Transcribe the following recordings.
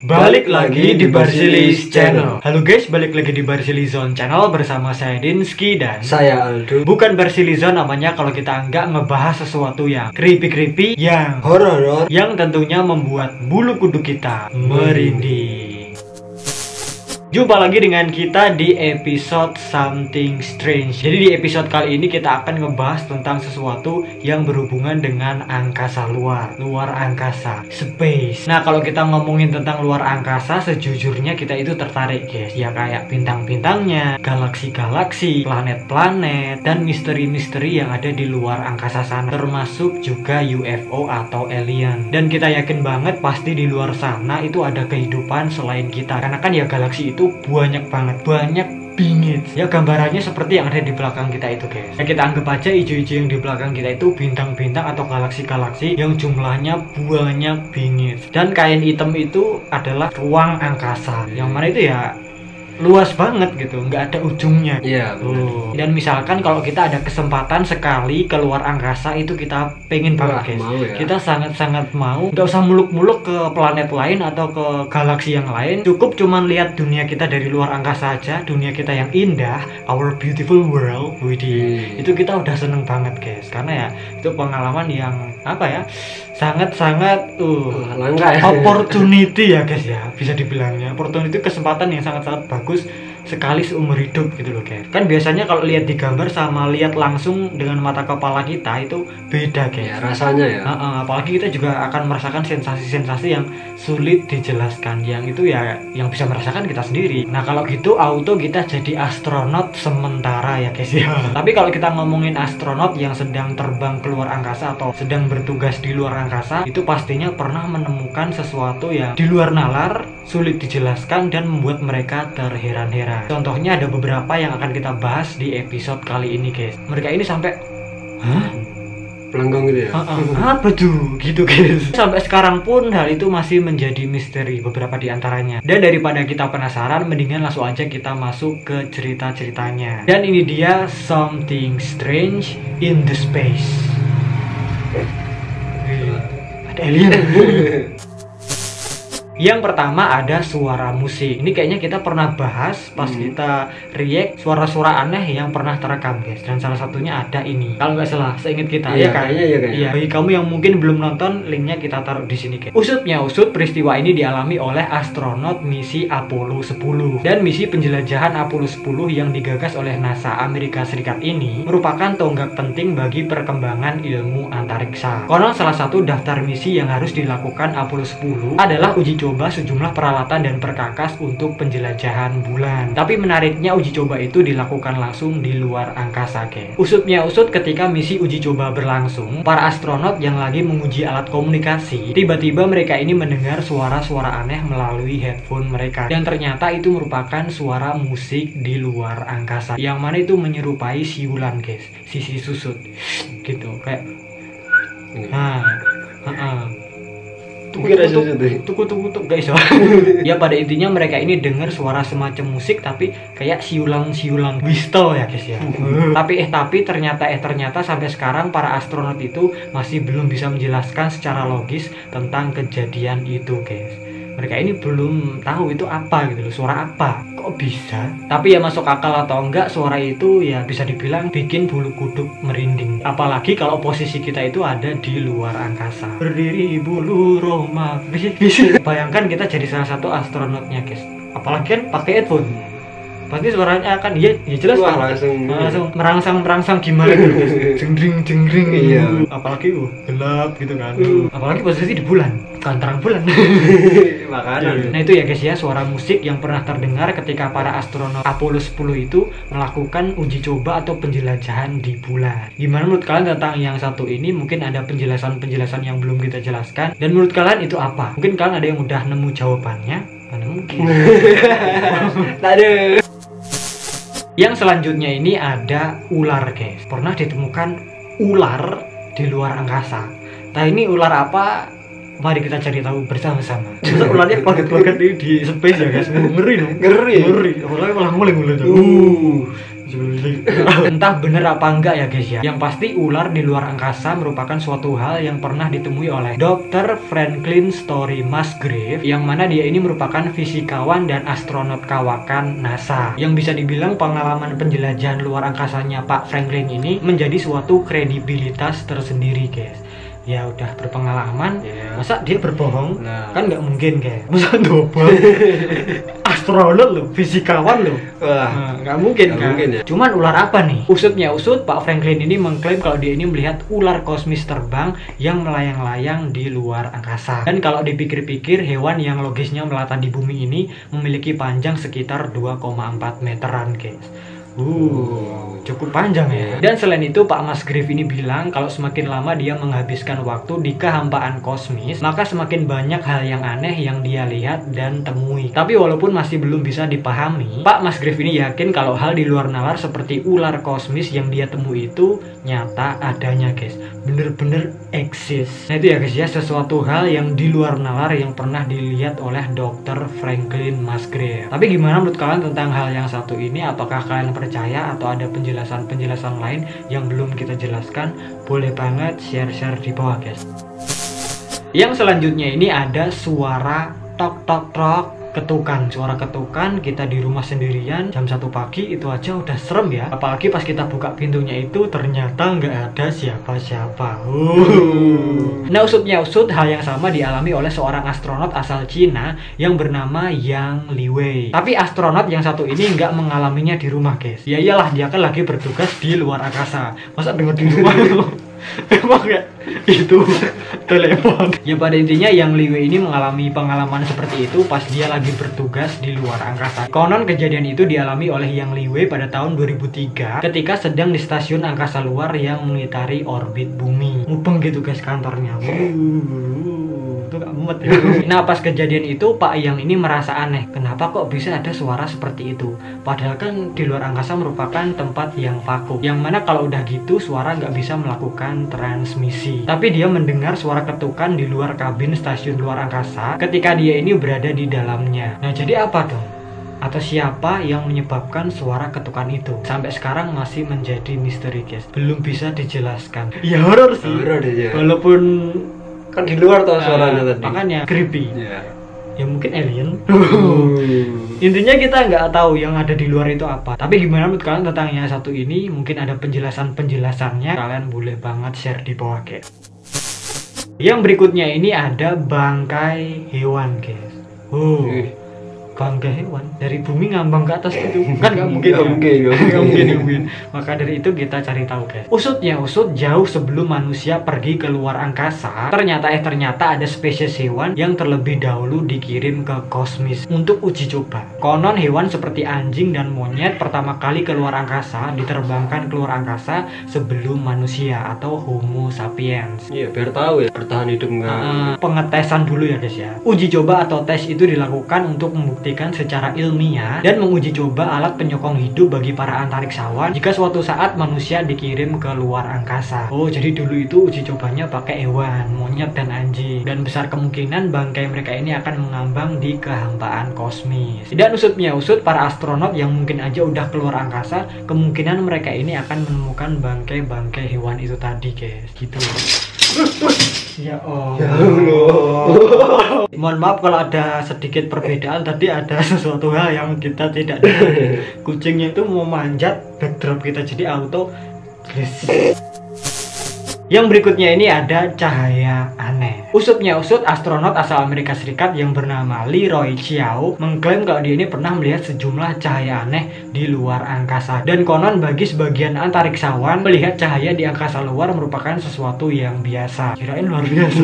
Balik lagi di Barsilis Channel. Halo guys, balik lagi di Barsilizon Channel bersama saya Dinsky dan saya Aldo. Bukan Barsilizon namanya kalau kita nggak ngebahas sesuatu yang creepy, yang Horor, yang tentunya membuat bulu kuduk kita merinding. Jumpa lagi dengan kita di episode Something Strange. Jadi di episode kali ini kita akan ngebahas tentang sesuatu yang berhubungan dengan angkasa luar angkasa, space. Nah kalau kita ngomongin tentang luar angkasa, sejujurnya kita itu tertarik guys. Ya kayak bintang-bintangnya, galaksi-galaksi, planet-planet, dan misteri-misteri yang ada di luar angkasa sana. Termasuk juga UFO atau alien. Dan kita yakin banget pasti di luar sana itu ada kehidupan selain kita. Karena kan ya galaksi itu banyak banget, banyak bingit. Ya gambarannya seperti yang ada di belakang kita itu guys. Ya kita anggap aja hijau-hijau yang di belakang kita itu bintang-bintang atau galaksi-galaksi yang jumlahnya banyak bingit. Dan kain hitam itu adalah ruang angkasa. Yang mana itu ya luas banget gitu, nggak ada ujungnya. Iya. Dan misalkan kalau kita ada kesempatan sekali keluar angkasa itu kita pengen banget guys. Mau ya? Kita sangat-sangat mau. Nggak usah muluk-muluk ke planet lain atau ke galaksi yang lain. Cukup cuman lihat dunia kita dari luar angkasa aja, dunia kita yang indah, our beautiful world. Widih, itu kita udah seneng banget guys. Karena ya itu pengalaman yang apa ya? Sangat-sangat langka ya. Opportunity ya guys ya, bisa dibilangnya opportunity, kesempatan yang sangat-sangat bagus sekali seumur hidup gitu loh guys. Kan biasanya kalau lihat di gambar sama lihat langsung dengan mata kepala kita itu beda guys. Ya, rasanya ya. Apalagi kita juga akan merasakan sensasi-sensasi yang sulit dijelaskan. Yang itu ya yang bisa merasakan kita sendiri. Nah kalau gitu auto kita jadi astronot sementara ya guys ya. Tapi kalau kita ngomongin astronot yang sedang terbang keluar angkasa atau sedang bertugas di luar angkasa, itu pastinya pernah menemukan sesuatu yang di luar nalar, sulit dijelaskan dan membuat mereka terheran-heran. Contohnya ada beberapa yang akan kita bahas di episode kali ini guys. Mereka ini sampai pelanggang gitu ya. Apa tuh gitu guys. Sampai sekarang pun hal itu masih menjadi misteri beberapa di antaranya. Dan daripada kita penasaran, mendingan langsung aja kita masuk ke cerita-ceritanya. Dan ini dia Something Strange in the Space. Ada alien. Yang pertama ada suara musik. Ini kayaknya kita pernah bahas pas kita react suara-suara aneh yang pernah terekam guys. Dan salah satunya ada ini. Kalau nggak salah, seingat kita iya, ya kan? Iya. Bagi kamu yang mungkin belum nonton, linknya kita taruh di sini guys. Usut peristiwa ini dialami oleh astronot misi Apollo 10. Dan misi penjelajahan Apollo 10 yang digagas oleh NASA Amerika Serikat ini merupakan tonggak penting bagi perkembangan ilmu antariksa. Konon salah satu daftar misi yang harus dilakukan Apollo 10 adalah uji coba sejumlah peralatan dan perkakas untuk penjelajahan bulan. Tapi menariknya uji coba itu dilakukan langsung di luar angkasa guys. Usutnya usut, ketika misi uji coba berlangsung, para astronot yang lagi menguji alat komunikasi, tiba-tiba mereka ini mendengar suara-suara aneh melalui headphone mereka. Dan ternyata itu merupakan suara musik di luar angkasa. Yang mana itu menyerupai siulan guys, sisi susut gitu kayak tuk guys. Ya pada intinya mereka ini dengar suara semacam musik tapi kayak siulang whistle ya guys ya. tapi ternyata sampai sekarang para astronot itu masih belum bisa menjelaskan secara logis tentang kejadian itu guys. Mereka ini belum tahu itu apa gitu loh, suara apa, kok bisa. Tapi ya masuk akal atau enggak, suara itu ya bisa dibilang bikin bulu kuduk merinding. Apalagi kalau posisi kita itu ada di luar angkasa. Berdiri bulu Roma. Bayangkan kita jadi salah satu astronotnya guys. Apalagi kan pakai headphone. Pasti suaranya akan ya jelas. Wah, langsung merangsang gimana gitu guys. Jengring iya. Apalagi gelap gitu kan. Apalagi posisi di bulan, kan terang bulan. Makanan. Nah itu ya guys ya, suara musik yang pernah terdengar ketika para astronot Apollo 10 itu melakukan uji coba atau penjelajahan di bulan. Gimana menurut kalian tentang yang satu ini? Mungkin ada penjelasan yang belum kita jelaskan. Dan menurut kalian itu apa? Mungkin kalian ada yang udah nemu jawabannya? Mana mungkin. Ada. Yang selanjutnya ini ada ular guys. Pernah ditemukan ular di luar angkasa. Nah ini ular apa? Mari kita cari tahu bersama-sama. Ularnya keluarga di space ya guys. Ngeri dong. Ngeri. Apalagi malah mulai. Entah bener apa enggak ya guys ya. Yang pasti ular di luar angkasa merupakan suatu hal yang pernah ditemui oleh Dr. Franklin Story Musgrave, yang mana dia ini merupakan fisikawan dan astronot kawakan NASA. Yang bisa dibilang pengalaman penjelajahan luar angkasanya Pak Franklin ini menjadi suatu kredibilitas tersendiri guys. Ya udah berpengalaman, masa dia berbohong? Nah. Kan nggak mungkin guys. Masa dobel? Astronot loh, fisikawan loh. Wah, Nggak mungkin nggak kan? mungkin ya. Cuman ular apa nih? Usutnya usut, Pak Franklin ini mengklaim kalau dia ini melihat ular kosmis terbang yang melayang-layang di luar angkasa. Dan kalau dipikir-pikir, hewan yang logisnya melata di bumi ini memiliki panjang sekitar 2,4 meteran guys. Cukup panjang ya. Dan selain itu Pak Musgrave ini bilang kalau semakin lama dia menghabiskan waktu di kehampaan kosmis, maka semakin banyak hal yang aneh yang dia lihat dan temui. Tapi walaupun masih belum bisa dipahami, Pak Musgrave ini yakin kalau hal di luar nalar seperti ular kosmis yang dia temui itu nyata adanya guys. Bener-bener eksis. Nah itu ya guys ya, sesuatu hal yang di luar nalar yang pernah dilihat oleh Dr. Franklin Musgrave. Tapi gimana menurut kalian tentang hal yang satu ini? Apakah kalian percaya atau ada penjelasan-penjelasan lain yang belum kita jelaskan? Boleh banget share-share di bawah guys. Yang selanjutnya ini ada suara tok tok tok, ketukan. Suara ketukan, kita di rumah sendirian jam 1 pagi itu aja udah serem ya. Apalagi pas kita buka pintunya itu ternyata nggak ada siapa-siapa. Nah usutnya usut, hal yang sama dialami oleh seorang astronot asal Cina yang bernama Yang Liwei. Tapi astronot yang satu ini nggak mengalaminya di rumah guys. Ya iyalah, dia kan lagi bertugas di luar angkasa. Masa denger di rumah emang kayak itu telepon. Ya pada intinya Yang Liwei ini mengalami pengalaman seperti itu pas dia lagi bertugas di luar angkasa. Konon kejadian itu dialami oleh Yang Liwei pada tahun 2003 ketika sedang di stasiun angkasa luar yang mengitari orbit bumi. Mubeng gitu guys kantornya. Itu gak mumet ya. Nah pas kejadian itu Pak Yang ini merasa aneh, kenapa kok bisa ada suara seperti itu, padahal kan di luar angkasa merupakan tempat yang vakum, yang mana kalau udah gitu suara nggak bisa melakukan transmisi. Tapi dia mendengar suara ketukan di luar kabin stasiun luar angkasa ketika dia ini berada di dalamnya. Nah jadi apa dong? Atau siapa yang menyebabkan suara ketukan itu? Sampai sekarang masih menjadi misteri guys, belum bisa dijelaskan. Ya horor sih, walaupun kan di luar tuh suaranya tadi. Makanya creepy. Ya mungkin alien. Intinya kita nggak tahu yang ada di luar itu apa. Tapi gimana menurut kalian tentang yang satu ini? Mungkin ada penjelasannya. Kalian boleh banget share di bawah guys. Yang berikutnya ini ada bangkai hewan guys. Bangkai hewan dari bumi ngambang ke atas gitu kan nggak mungkin ya? Nggak mungkin. Maka dari itu kita cari tahu guys. Usutnya usut, jauh sebelum manusia pergi ke luar angkasa, ternyata ada spesies hewan yang terlebih dahulu dikirim ke kosmis untuk uji coba. Konon hewan seperti anjing dan monyet pertama kali ke luar angkasa diterbangkan ke luar angkasa sebelum manusia atau Homo sapiens. Iya biar tahu ya bertahan hidup nggak. Pengetesan dulu ya guys ya. Uji coba atau tes itu dilakukan untuk membuktikan secara ilmiah dan menguji coba alat penyokong hidup bagi para antariksawan jika suatu saat manusia dikirim ke luar angkasa. Oh jadi dulu itu uji cobanya pakai hewan, monyet dan anjing, dan besar kemungkinan bangkai mereka ini akan mengambang di kehampaan kosmis. Dan usutnya usut, para astronot yang mungkin aja udah keluar angkasa, kemungkinan mereka ini akan menemukan bangkai-bangkai hewan itu tadi guys, gitu. Ya Allah. Mohon maaf kalau ada sedikit perbedaan, tadi ada sesuatu hal yang kita tidak dengar. Kucingnya itu mau manjat, backdrop kita jadi auto. Yang berikutnya ini ada cahaya aneh. Usutnya usut, astronot asal Amerika Serikat yang bernama Leroy Chiao mengklaim kalau dia ini pernah melihat sejumlah cahaya aneh di luar angkasa. Dan konon bagi sebagian antariksawan, melihat cahaya di angkasa luar merupakan sesuatu yang biasa. Kirain luar biasa.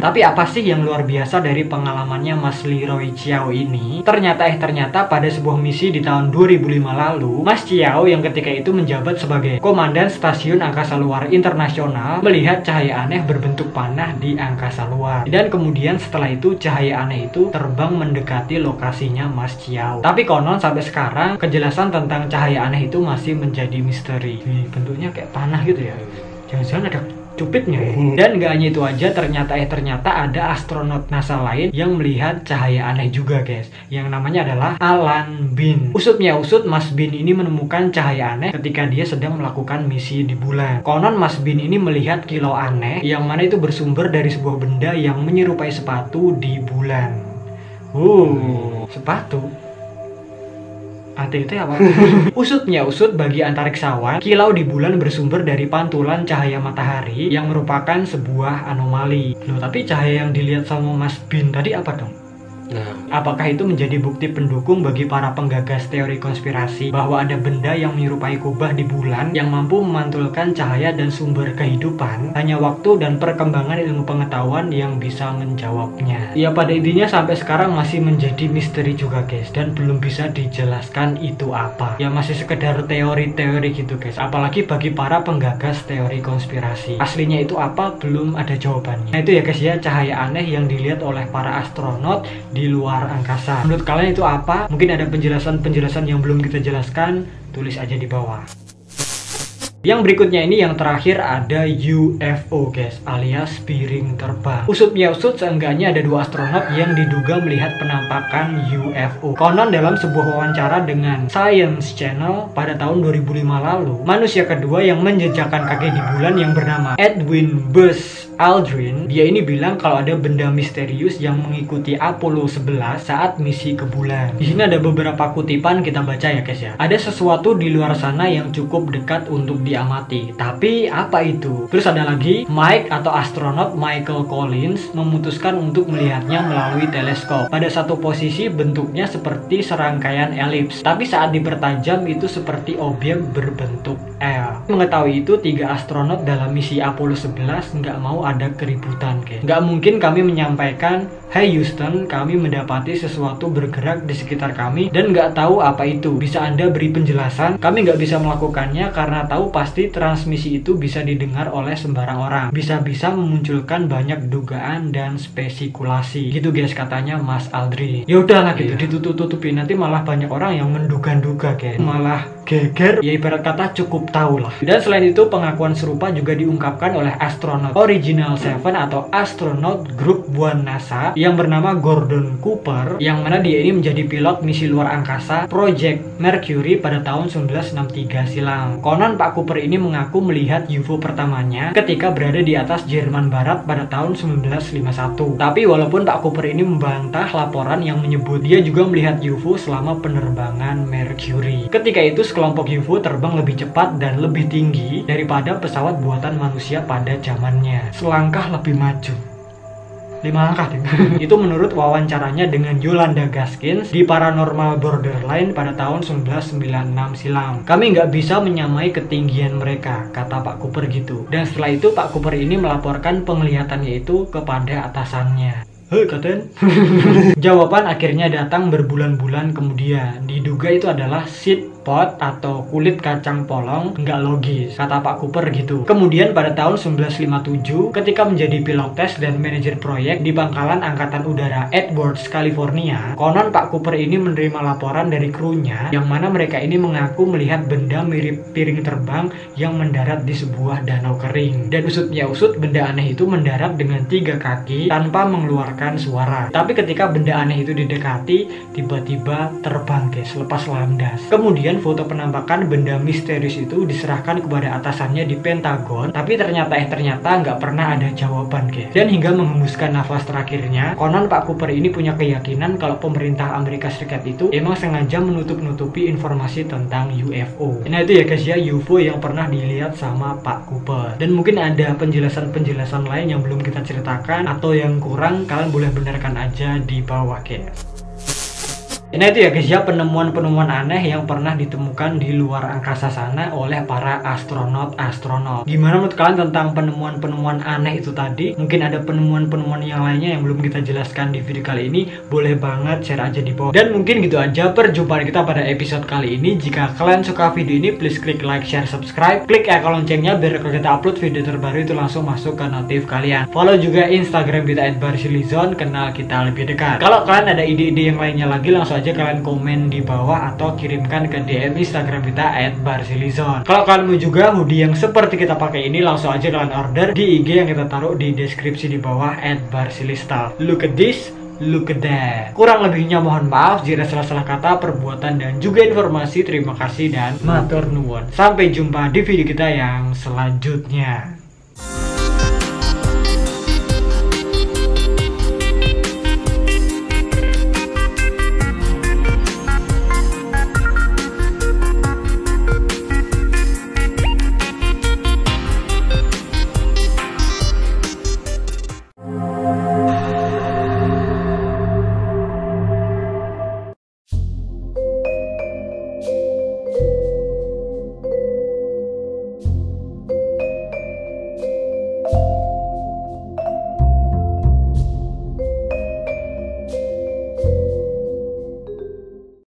Tapi apa sih yang luar biasa dari pengalamannya Mas Leroy Chiao ini? Ternyata pada sebuah misi di tahun 2005 lalu, Mas Chiao yang ketika itu menjabat sebagai komandan stasiun angkasa luar internasional melihat cahaya aneh berbentuk panah di angkasa luar. Dan kemudian setelah itu cahaya aneh itu terbang mendekati lokasinya Mas Chiao. Tapi konon sampai sekarang kejelasan tentang cahaya aneh itu masih menjadi misteri. Bentuknya kayak panah gitu ya. Jangan-jangan ada cupitnya. Dan gak hanya itu aja, ternyata ada astronot NASA lain yang melihat cahaya aneh juga guys, yang namanya adalah Alan Bean. Usutnya usut, Mas Bean ini menemukan cahaya aneh ketika dia sedang melakukan misi di bulan. Konon Mas Bean ini melihat kilau aneh yang mana itu bersumber dari sebuah benda yang menyerupai sepatu di bulan. Sepatu? Itu apa? Usutnya usut, bagi antariksawan, kilau di bulan bersumber dari pantulan cahaya matahari yang merupakan sebuah anomali. Loh, tapi cahaya yang dilihat sama Mas Bean tadi apa dong? Nah, apakah itu menjadi bukti pendukung bagi para penggagas teori konspirasi bahwa ada benda yang menyerupai kubah di bulan yang mampu memantulkan cahaya dan sumber kehidupan? Hanya waktu dan perkembangan ilmu pengetahuan yang bisa menjawabnya. Ya, pada intinya sampai sekarang masih menjadi misteri juga guys, dan belum bisa dijelaskan itu apa. Ya masih sekedar teori-teori gitu guys, apalagi bagi para penggagas teori konspirasi. Aslinya itu apa, belum ada jawabannya. Nah itu ya guys ya, cahaya aneh yang dilihat oleh para astronot di luar angkasa. Menurut kalian itu apa? Mungkin ada penjelasan-penjelasan yang belum kita jelaskan, tulis aja di bawah. Yang berikutnya ini yang terakhir ada UFO guys, alias piring terbang. Usutnya usut, seenggaknya ada 2 astronot yang diduga melihat penampakan UFO. Konon dalam sebuah wawancara dengan Science Channel pada tahun 2005 lalu, manusia kedua yang menjejakkan kaki di bulan yang bernama Edwin Buzz Aldrin, dia ini bilang kalau ada benda misterius yang mengikuti Apollo 11 saat misi ke bulan. Di sini ada beberapa kutipan, kita baca ya guys ya. Ada sesuatu di luar sana yang cukup dekat untuk diamati. Tapi apa itu? Terus ada lagi, Mike atau astronot Michael Collins memutuskan untuk melihatnya melalui teleskop. Pada satu posisi bentuknya seperti serangkaian elips, tapi saat dipertajam itu seperti objek berbentuk L. Mengetahui itu, 3 astronot dalam misi Apollo 11 nggak mau ada keributan guys. Nggak mungkin kami menyampaikan, "Hey Houston, kami mendapati sesuatu bergerak di sekitar kami dan nggak tahu apa itu. Bisa Anda beri penjelasan?" Kami nggak bisa melakukannya karena tahu pasti transmisi itu bisa didengar oleh sembarang orang. Bisa-bisa memunculkan banyak dugaan dan spekulasi. Gitu guys katanya Mas Aldrin. Ya udahlah gitu, ditutup-tutupi, nanti malah banyak orang yang menduga-duga guys. Malah geger, ya ibarat kata cukup tahu lah. Dan selain itu, pengakuan serupa juga diungkapkan oleh astronot Original 7 atau astronot Grup 1 NASA yang bernama Gordon Cooper, yang mana dia ini menjadi pilot misi luar angkasa Project Mercury pada tahun 1963 silam. Konon Pak Cooper ini mengaku melihat UFO pertamanya ketika berada di atas Jerman Barat pada tahun 1951. Tapi walaupun Pak Cooper ini membantah laporan yang menyebut dia juga melihat UFO selama penerbangan Mercury. Ketika itu sekelompok UFO terbang lebih cepat dan lebih tinggi daripada pesawat buatan manusia pada zamannya. Selangkah lebih maju. 5 langkah itu menurut wawancaranya dengan Yolanda Gaskins di Paranormal Borderline pada tahun 1996 silam. Kami nggak bisa menyamai ketinggian mereka, kata Pak Cooper gitu. Dan setelah itu Pak Cooper ini melaporkan penglihatannya itu kepada atasannya. Hei Katen. Jawaban akhirnya datang berbulan-bulan kemudian. Diduga itu adalah seed pot atau kulit kacang polong, nggak logis, kata Pak Cooper gitu. Kemudian pada tahun 1957 ketika menjadi pilot tes dan manajer proyek di pangkalan angkatan udara Edwards, California, konon Pak Cooper ini menerima laporan dari krunya yang mana mereka ini mengaku melihat benda mirip piring terbang yang mendarat di sebuah danau kering. Dan usutnya usut, benda aneh itu mendarat dengan 3 kaki tanpa mengeluarkan suara. Tapi ketika benda aneh itu didekati, tiba-tiba terbang guys, lepas landas. Kemudian foto penampakan benda misterius itu diserahkan kepada atasannya di Pentagon, tapi ternyata nggak pernah ada jawaban guys. Dan hingga menghembuskan nafas terakhirnya, konon Pak Cooper ini punya keyakinan kalau pemerintah Amerika Serikat itu emang sengaja menutup-nutupi informasi tentang UFO. Nah itu ya guys ya, UFO yang pernah dilihat sama Pak Cooper. Dan mungkin ada penjelasan-penjelasan lain yang belum kita ceritakan atau yang kurang, kalian boleh benarkan aja di bawah guys. Nah itu ya guys ya, penemuan-penemuan aneh yang pernah ditemukan di luar angkasa sana oleh para astronot. Gimana menurut kalian tentang penemuan-penemuan aneh itu tadi? Mungkin ada penemuan-penemuan yang lainnya yang belum kita jelaskan di video kali ini, boleh banget share aja di bawah. Dan mungkin gitu aja perjumpaan kita pada episode kali ini. Jika kalian suka video ini, please klik like, share, subscribe, klik icon loncengnya biar kalau kita upload video terbaru itu langsung masuk ke notif kalian. Follow juga Instagram kita @barsilizon, kenal kita lebih dekat. Kalau kalian ada ide-ide yang lainnya lagi, langsung aja aja kalian komen di bawah atau kirimkan ke DM Instagram kita @barsilizon. Kalau kalian mau juga hoodie yang seperti kita pakai ini, langsung aja kalian order di IG yang kita taruh di deskripsi di bawah @barsilistyle. Look at this, look at that. Kurang lebihnya mohon maaf jika salah-salah kata, perbuatan, dan juga informasi. Terima kasih dan matur nuwun. Sampai jumpa di video kita yang selanjutnya.